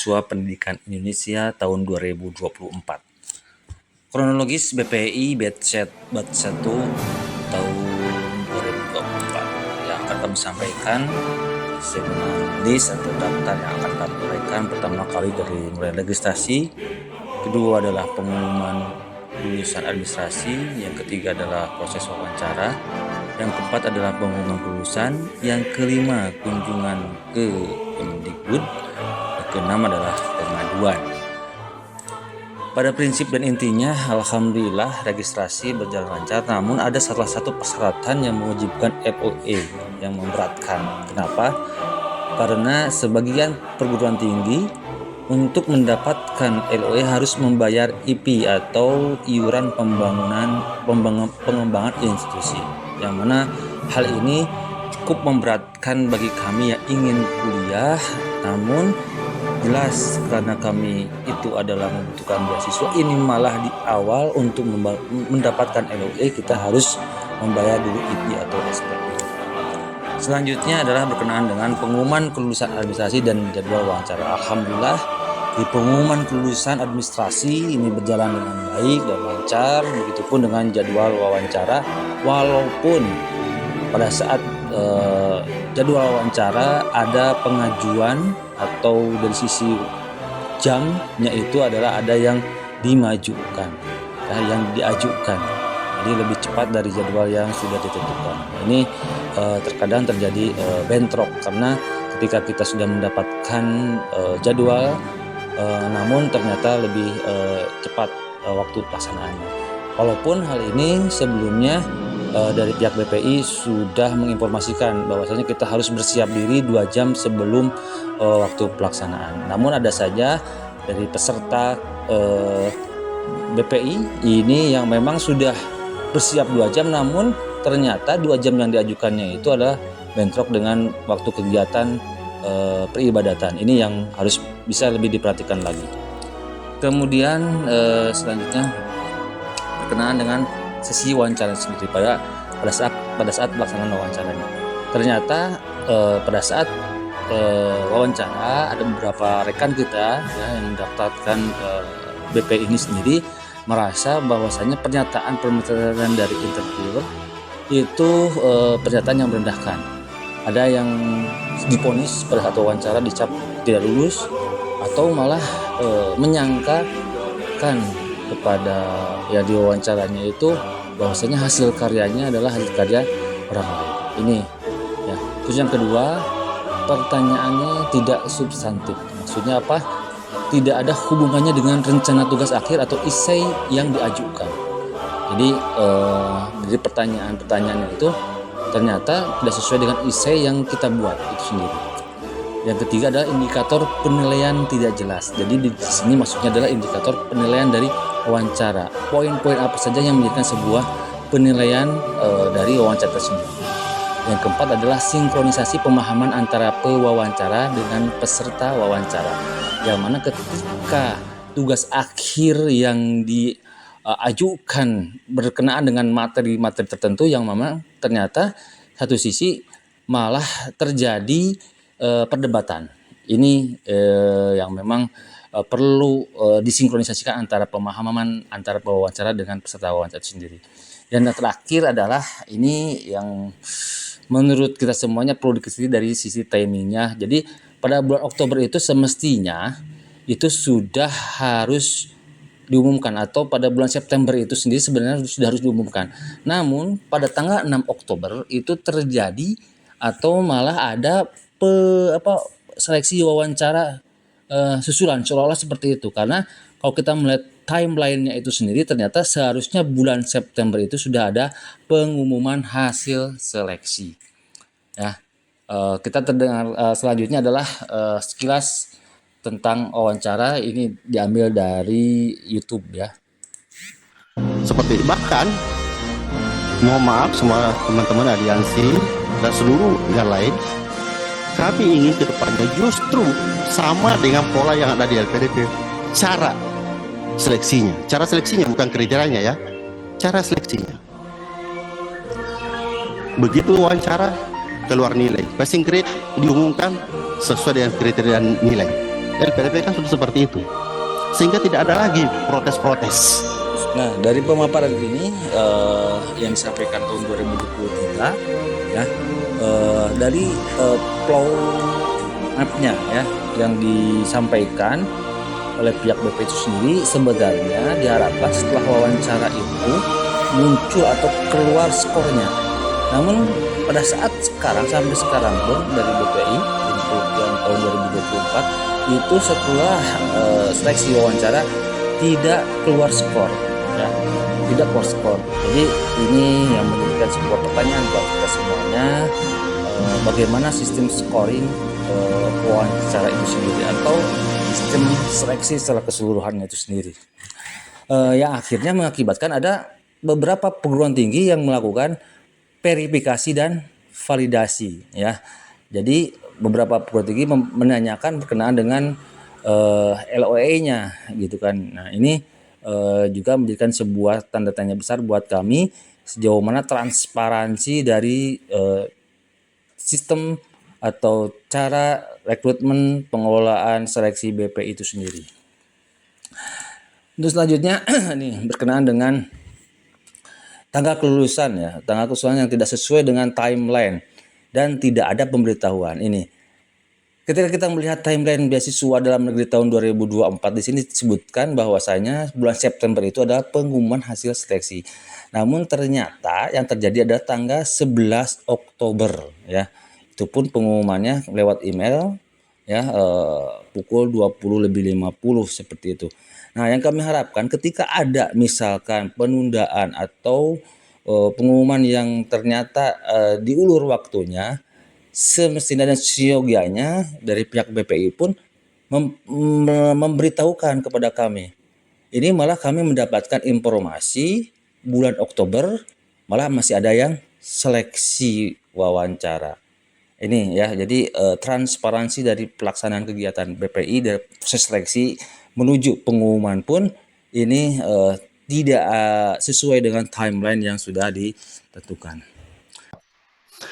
Siswa Pendidikan Indonesia tahun 2024. Kronologis BPI batch 1 tahun 2024 yang akan kami sampaikan segmen list atau daftar yang akan kami uraikan. Pertama kali dari mulai registrasi, kedua adalah pengumuman lulusan administrasi, yang ketiga adalah proses wawancara, yang keempat adalah pengumuman kelulusan, yang kelima kunjungan ke Kemdikbud, yang keenam adalah pengaduan. Pada prinsip dan intinya, alhamdulillah registrasi berjalan lancar, namun ada salah satu persyaratan yang mewajibkan LOE yang memberatkan. Kenapa? Karena sebagian perguruan tinggi untuk mendapatkan LOE harus membayar IP atau iuran pengembangan institusi, yang mana hal ini cukup memberatkan bagi kami yang ingin kuliah, namun jelas karena kami itu adalah membutuhkan beasiswa, ini malah di awal untuk mendapatkan LOE kita harus membayar dulu IP atau SPP. Selanjutnya adalah berkenaan dengan pengumuman kelulusan administrasi dan jadwal wawancara. Alhamdulillah di pengumuman kelulusan administrasi ini berjalan dengan baik dan lancar, begitupun dengan jadwal wawancara, walaupun pada saat jadwal wawancara ada pengajuan atau dari sisi jamnya itu adalah ada yang dimajukan, yang diajukan, jadi lebih cepat dari jadwal yang sudah ditentukan. Ini terkadang terjadi bentrok karena ketika kita sudah mendapatkan jadwal, namun ternyata lebih cepat waktu pelaksanaannya. Walaupun hal ini sebelumnya dari pihak BPI sudah menginformasikan bahwasanya kita harus bersiap diri 2 jam sebelum waktu pelaksanaan. Namun ada saja dari peserta BPI ini yang memang sudah bersiap 2 jam, namun ternyata 2 jam yang diajukannya itu adalah bentrok dengan waktu kegiatan peribadatan. Ini yang harus bisa lebih diperhatikan lagi. Kemudian selanjutnya berkenaan dengan sesi wawancara sendiri pada saat pelaksanaan wawancaranya. Ternyata pada saat wawancara ada beberapa rekan kita yang mendaftarkan BP ini sendiri merasa bahwasanya pernyataan dari interviewer itu pernyataan yang merendahkan. Ada yang divonis pada saat wawancara dicap tidak lulus, atau malah menyangkakan kepada ya di wawancaranya itu bahwasanya hasil karyanya adalah hasil karya orang lain. Ini ya. Terus yang kedua, pertanyaannya tidak substantif. Maksudnya apa? Tidak ada hubungannya dengan rencana tugas akhir atau esai yang diajukan. Jadi dari pertanyaan-pertanyaannya itu ternyata tidak sesuai dengan esai yang kita buat itu sendiri. Yang ketiga adalah indikator penilaian tidak jelas. Jadi di sini maksudnya adalah indikator penilaian dari wawancara. Poin-poin apa saja yang menjadikan sebuah penilaian dari wawancara tersebut. Yang keempat adalah sinkronisasi pemahaman antara pewawancara dengan peserta wawancara. Yang mana ketika tugas akhir yang diajukan berkenaan dengan materi-materi tertentu yang memang ternyata satu sisi malah terjadi perdebatan. Ini yang memang perlu disinkronisasikan antara pemahaman antara pewawancara dengan peserta wawancara sendiri. Dan yang terakhir adalah ini yang menurut kita semuanya perlu diketahui dari sisi timingnya. Jadi pada bulan Oktober itu semestinya itu sudah harus diumumkan, atau pada bulan September itu sendiri sebenarnya sudah harus diumumkan. Namun pada tanggal 6 Oktober itu terjadi atau malah ada seleksi wawancara susulan, seolah-olah seperti itu. Karena kalau kita melihat timeline-nya itu sendiri, ternyata seharusnya bulan September itu sudah ada pengumuman hasil seleksi. Ya, kita terdengar selanjutnya adalah sekilas tentang wawancara. Ini diambil dari YouTube ya. Seperti bahkan mohon maaf semua teman-teman aliansi dan seluruh yang lain, kami ingin ke depannya justru sama dengan pola yang ada di LPDP. Cara seleksinya bukan kriterianya ya, cara seleksinya. Begitu wawancara keluar nilai, passing grade diumumkan sesuai dengan kriteria nilai. LPDP kan sudah seperti itu, sehingga tidak ada lagi protes-protes. Nah, dari pemaparan ini yang disampaikan tahun 2023 ya, dari flow map-nya ya yang disampaikan oleh pihak BP itu sendiri, sebenarnya diharapkan setelah wawancara itu muncul atau keluar skornya. Namun pada saat sekarang sampai sekarang pun dari BPI untuk yang tahun 2024 itu setelah seleksi wawancara tidak keluar skor ya, tidak keluar skor. Jadi ini yang menjadikan sebuah pertanyaan buat kita semuanya, bagaimana sistem scoring wawancara itu sendiri atau sistem seleksi secara keseluruhannya itu sendiri, yang akhirnya mengakibatkan ada beberapa perguruan tinggi yang melakukan verifikasi dan validasi ya. Jadi beberapa perguruan tinggi menanyakan berkenaan dengan LOE-nya gitu kan. Nah ini juga menjadikan sebuah tanda tanya besar buat kami sejauh mana transparansi dari sistem atau cara rekrutmen pengelolaan seleksi BP itu sendiri. Untuk selanjutnya nih berkenaan dengan tanggal kelulusan ya, tanggal kelulusan yang tidak sesuai dengan timeline dan tidak ada pemberitahuan. Ini ketika kita melihat timeline beasiswa dalam negeri tahun 2024 di sini disebutkan bahwasanya bulan September itu adalah pengumuman hasil seleksi. Namun ternyata yang terjadi adalah tanggal 11 Oktober ya. Itu pun pengumumannya lewat email ya, pukul 20.50 seperti itu. Nah, yang kami harapkan ketika ada misalkan penundaan atau pengumuman yang ternyata diulur waktunya, semestinya dan seyogianya dari pihak BPI pun memberitahukan kepada kami. Ini malah kami mendapatkan informasi bulan Oktober malah masih ada yang seleksi wawancara. Ini ya, jadi transparansi dari pelaksanaan kegiatan BPI dari proses seleksi menuju pengumuman pun ini tidak sesuai dengan timeline yang sudah ditentukan.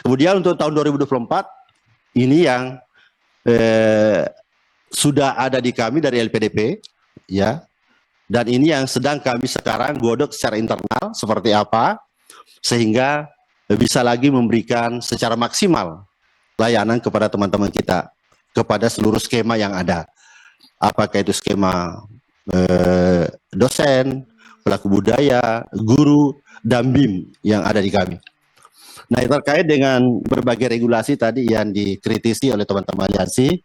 Kemudian untuk tahun 2024 ini yang sudah ada di kami dari LPDP ya, dan ini yang sedang kami sekarang godok secara internal seperti apa sehingga bisa lagi memberikan secara maksimal layanan kepada teman-teman kita, kepada seluruh skema yang ada, apakah itu skema dosen, pelaku budaya, guru, dan BIM yang ada di kami. Nah, terkait dengan berbagai regulasi tadi yang dikritisi oleh teman-teman aliansi,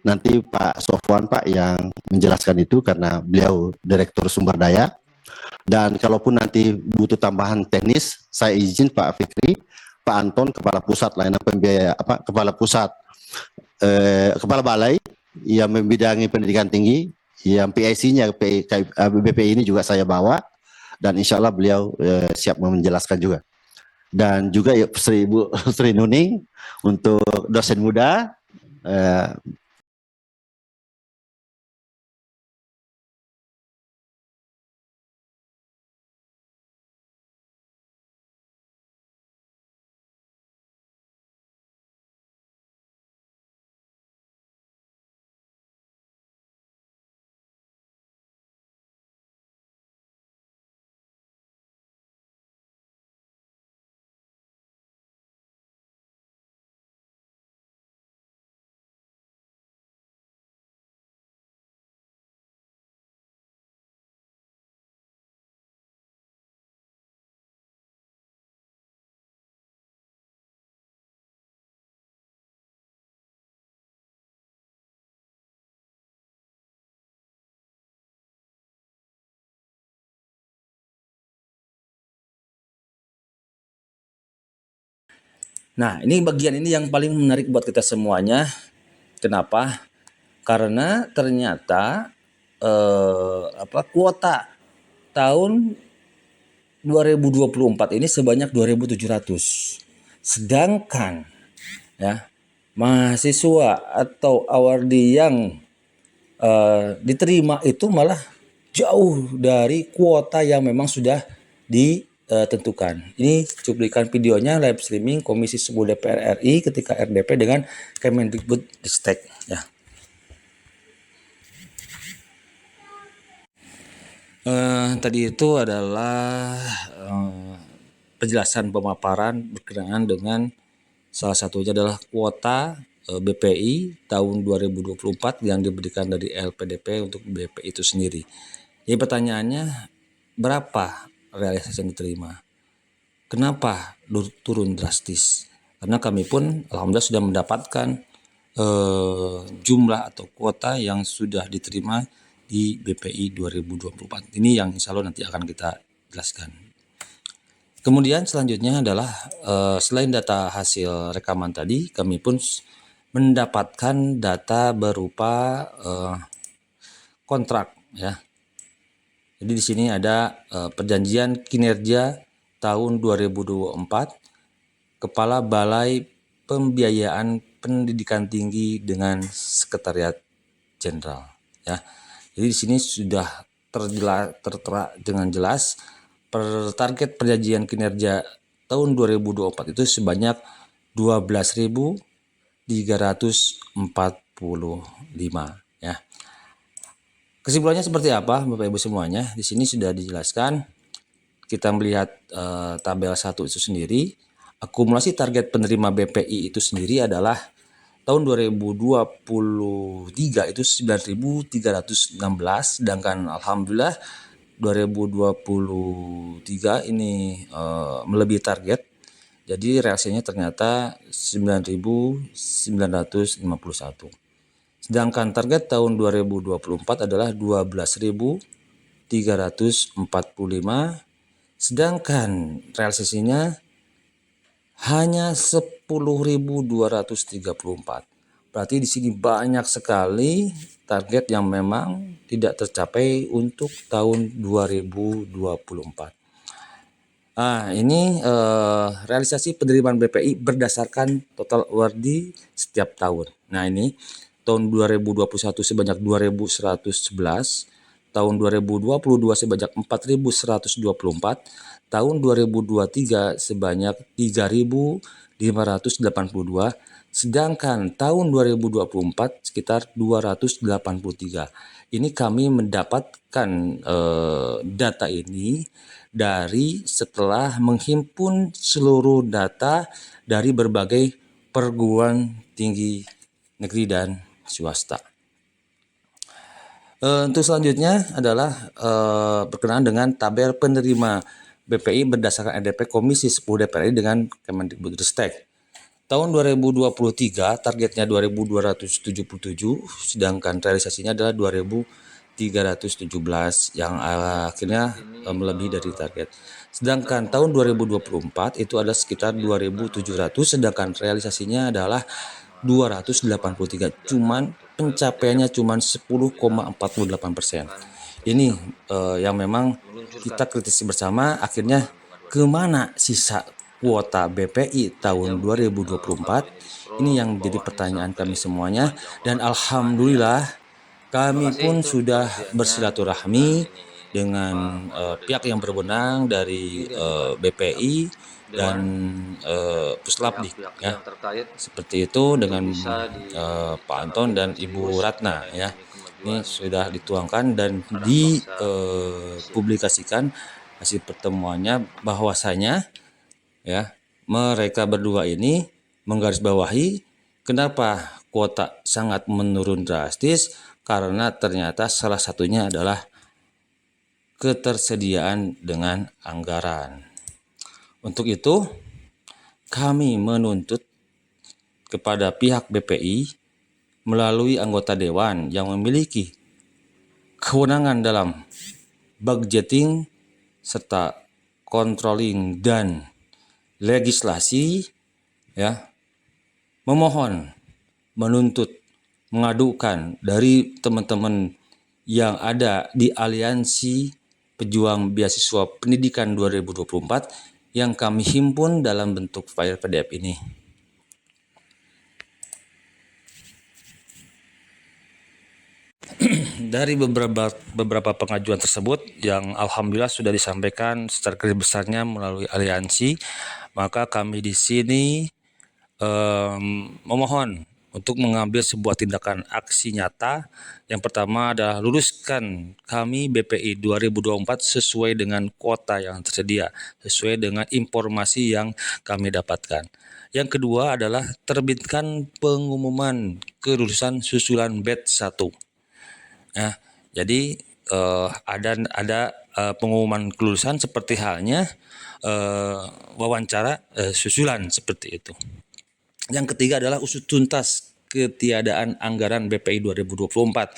nanti Pak Sofwan Pak yang menjelaskan itu karena beliau Direktur Sumber Daya. Dan kalaupun nanti butuh tambahan teknis, saya izin Pak Fikri, Pak Anton, Kepala Pusat Layanan Pembiayaan, Kepala Balai yang membidangi pendidikan tinggi, yang PIC-nya BPI ini juga saya bawa, dan insya Allah beliau siap menjelaskan juga. Dan juga Sri Nuning untuk dosen muda. Nah, ini bagian ini yang paling menarik buat kita semuanya. Kenapa? Karena ternyata kuota tahun 2024 ini sebanyak 2.700. Sedangkan ya mahasiswa atau awardee yang diterima itu malah jauh dari kuota yang memang sudah ditentukan. Ini cuplikan videonya live streaming Komisi 10 DPR RI ketika RDP dengan Kemendikbud Ristek ya. Tadi itu adalah penjelasan pemaparan berkenaan dengan salah satunya adalah kuota BPI tahun 2024 yang diberikan dari LPDP untuk BPI itu sendiri. Jadi pertanyaannya, berapa realisasi yang diterima? Kenapa turun drastis? Karena kami pun alhamdulillah sudah mendapatkan jumlah atau kuota yang sudah diterima di BPI 2024. Ini yang insya Allah nanti akan kita jelaskan. Kemudian selanjutnya adalah selain data hasil rekaman tadi, kami pun mendapatkan data berupa kontrak ya. Jadi di sini ada perjanjian kinerja tahun 2024 Kepala Balai Pembiayaan Pendidikan Tinggi dengan Sekretariat Jenderal ya. Jadi di sini sudah tertera dengan jelas target perjanjian kinerja tahun 2024 itu sebanyak 12.345 ya. Kesimpulannya seperti apa Bapak Ibu semuanya? Di sini sudah dijelaskan. Kita melihat tabel 1 itu sendiri. Akumulasi target penerima BPI itu sendiri adalah tahun 2023 itu 9.316, sedangkan alhamdulillah 2023 ini melebihi target. Jadi reaksinya ternyata 9.951. Sedangkan target tahun 2024 adalah 12.345, sedangkan realisasinya hanya 10.234. Berarti di sini banyak sekali target yang memang tidak tercapai untuk tahun 2024. Ini realisasi penerimaan BPI berdasarkan total awardee setiap tahun. Nah, ini tahun 2021 sebanyak 2.111, tahun 2022 sebanyak 4.124, tahun 2023 sebanyak 3.582, sedangkan tahun 2024 sekitar 283. Ini kami mendapatkan data ini dari setelah menghimpun seluruh data dari berbagai perguruan tinggi negeri dan swasta. Untuk selanjutnya adalah berkenaan dengan tabel penerima BPI berdasarkan RDP Komisi 10 DPR RI dengan Kemendikbudristek. Tahun 2023 targetnya 2.277, sedangkan realisasinya adalah 2.317 yang akhirnya melebihi dari target. Sedangkan tahun 2024 itu ada sekitar 2.700, sedangkan realisasinya adalah 283. Cuman pencapaiannya cuman 10,48%. Ini yang memang kita kritisi bersama, akhirnya kemana sisa kuota BPI tahun 2024? Ini yang jadi pertanyaan kami semuanya, dan alhamdulillah kami pun sudah bersilaturahmi dengan pihak yang berwenang dari BPI dan Puslapdik ya. Seperti itu dengan Pak Anton dan Ibu Ratna ya. Ini sudah dituangkan dan dipublikasikan hasil pertemuannya, bahwasanya ya mereka berdua ini menggarisbawahi kenapa kuota sangat menurun drastis, karena ternyata salah satunya adalah ketersediaan dengan anggaran. Untuk itu kami menuntut kepada pihak BPI melalui anggota dewan yang memiliki kewenangan dalam budgeting serta controlling dan legislasi ya, memohon, menuntut, mengadukan dari teman-teman yang ada di Aliansi Pejuang Beasiswa Pendidikan 2024 yang kami himpun dalam bentuk file PDF ini. Dari beberapa pengajuan tersebut yang alhamdulillah sudah disampaikan secara garis besarnya melalui aliansi, maka kami di sini memohon untuk mengambil sebuah tindakan aksi nyata. Yang pertama adalah luluskan kami BPI 2024 sesuai dengan kuota yang tersedia, sesuai dengan informasi yang kami dapatkan. Yang kedua adalah terbitkan pengumuman kelulusan susulan batch 1. Ya, jadi ada pengumuman kelulusan seperti halnya wawancara susulan seperti itu. Yang ketiga adalah usut tuntas ketiadaan anggaran BPI 2024.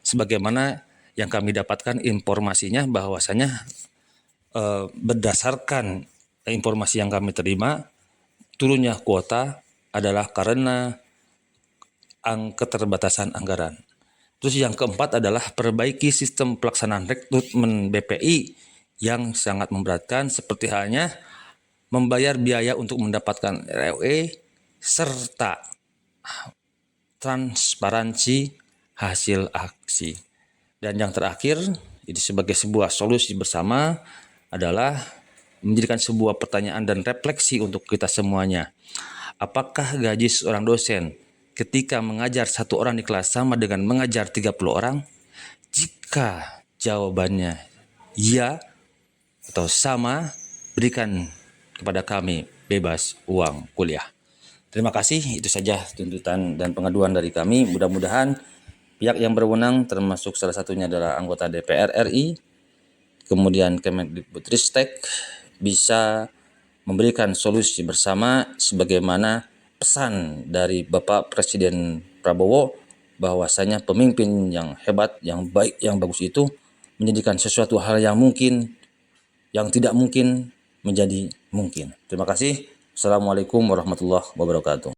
Sebagaimana yang kami dapatkan informasinya bahwasanya berdasarkan informasi yang kami terima, turunnya kuota adalah karena keterbatasan anggaran. Terus yang keempat adalah perbaiki sistem pelaksanaan rekrutmen BPI yang sangat memberatkan, seperti halnya membayar biaya untuk mendapatkan ROE serta transparansi hasil aksi. Dan yang terakhir, ini sebagai sebuah solusi bersama adalah menjadikan sebuah pertanyaan dan refleksi untuk kita semuanya. Apakah gaji seorang dosen ketika mengajar 1 orang di kelas sama dengan mengajar 30 orang? Jika jawabannya iya atau sama, berikan kepada kami bebas uang kuliah. Terima kasih, itu saja tuntutan dan pengaduan dari kami. Mudah-mudahan pihak yang berwenang, termasuk salah satunya adalah anggota DPR RI, kemudian Kemendikbudristek, bisa memberikan solusi bersama sebagaimana pesan dari Bapak Presiden Prabowo bahwasanya pemimpin yang hebat, yang baik, yang bagus itu menjadikan sesuatu hal yang mungkin, yang tidak mungkin menjadi mungkin. Terima kasih. Assalamualaikum warahmatullahi wabarakatuh.